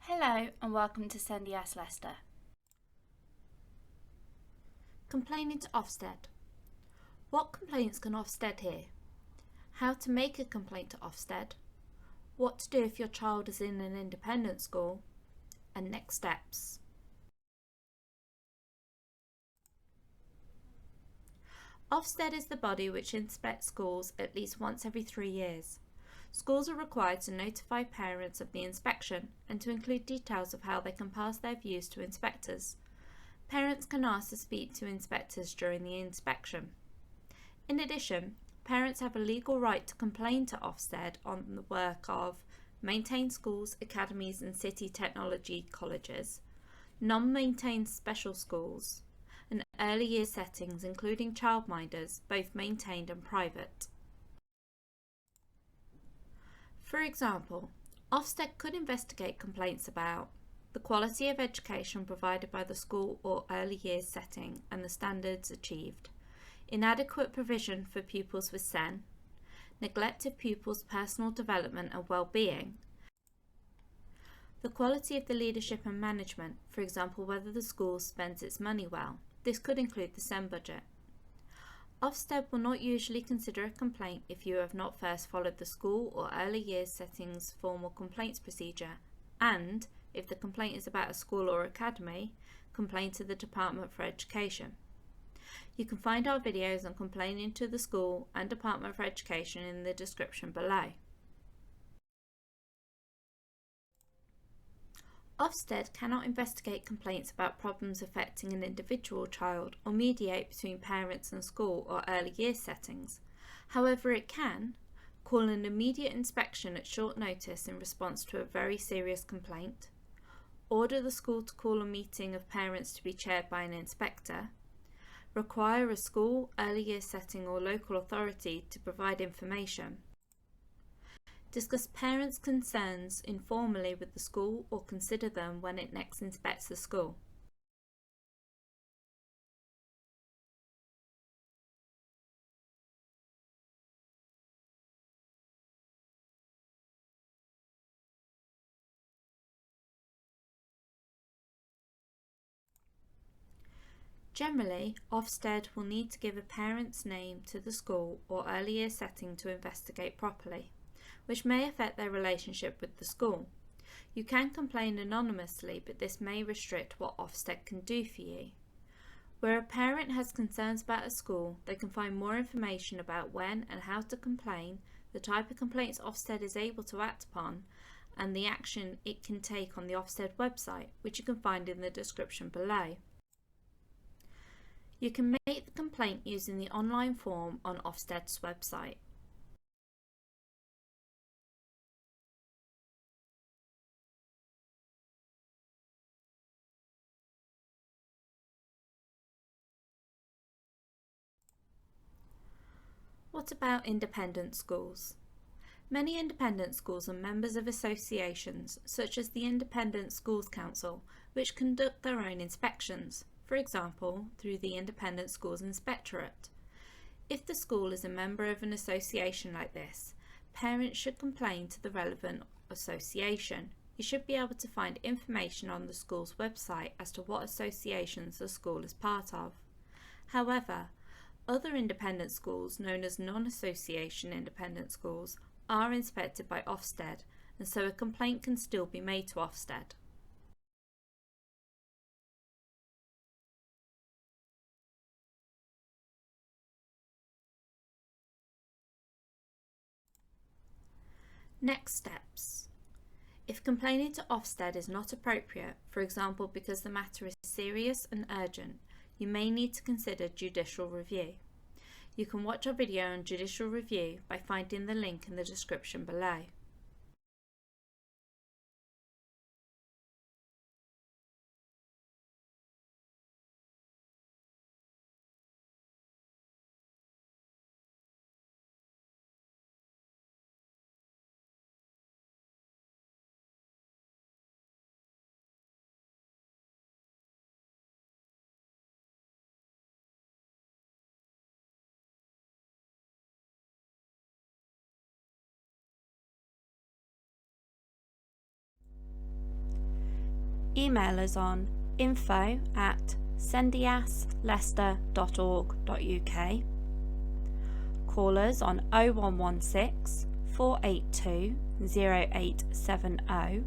Hello and welcome to Send Yes Leicester. Complaining to OFSTED. What complaints can OFSTED hear? How to make a complaint to OFSTED? What to do if your child is in an independent school? And next steps. OFSTED is the body which inspects schools at least once every 3 years. Schools are required to notify parents of the inspection and to include details of how they can pass their views to inspectors. Parents can ask to speak to inspectors during the inspection. In addition, parents have a legal right to complain to OFSTED on the work of maintained schools, academies and city technology colleges, non-maintained special schools, and early years settings including childminders, both maintained and private. For example, OFSTED could investigate complaints about the quality of education provided by the school or early years setting and the standards achieved, inadequate provision for pupils with SEN, neglect of pupils' personal development and well-being, the quality of the leadership and management, for example whether the school spends its money well. This could include the SEN budget. OFSTED will not usually consider a complaint if you have not first followed the school or early years settings formal complaints procedure, and if the complaint is about a school or academy, complain to the Department for Education. You can find our videos on complaining to the school and Department for Education in the description below. OFSTED cannot investigate complaints about problems affecting an individual child or mediate between parents and school or early years settings. However, it can call an immediate inspection at short notice in response to a very serious complaint, order the school to call a meeting of parents to be chaired by an inspector, require a school, early years setting or local authority to provide information, discuss parents' concerns informally with the school or consider them when it next inspects the school. Generally, OFSTED will need to give a parent's name to the school or early years setting to investigate properly, which may affect their relationship with the school. You can complain anonymously, but this may restrict what OFSTED can do for you. Where a parent has concerns about a school, they can find more information about when and how to complain, the type of complaints OFSTED is able to act upon, and the action it can take on the OFSTED website, which you can find in the description below. You can make the complaint using the online form on OFSTED's website. What about independent schools? Many independent schools are members of associations such as the Independent Schools Council, which conduct their own inspections, for example through the Independent Schools Inspectorate. If the school is a member of an association like this, parents should complain to the relevant association. You should be able to find information on the school's website as to what associations the school is part of. However, other independent schools, known as non-association independent schools, are inspected by OFSTED, and so a complaint can still be made to OFSTED. Next steps. If complaining to OFSTED is not appropriate, for example because the matter is serious and urgent, you may need to consider judicial review. You can watch our video on judicial review by finding the link in the description below. email us on info@sendiasleicester.org.uk, call us on 0116 482 0870,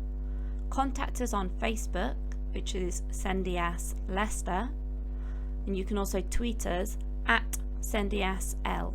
contact us on Facebook, which is Sendias Leicester, and you can also tweet us at SendiasL.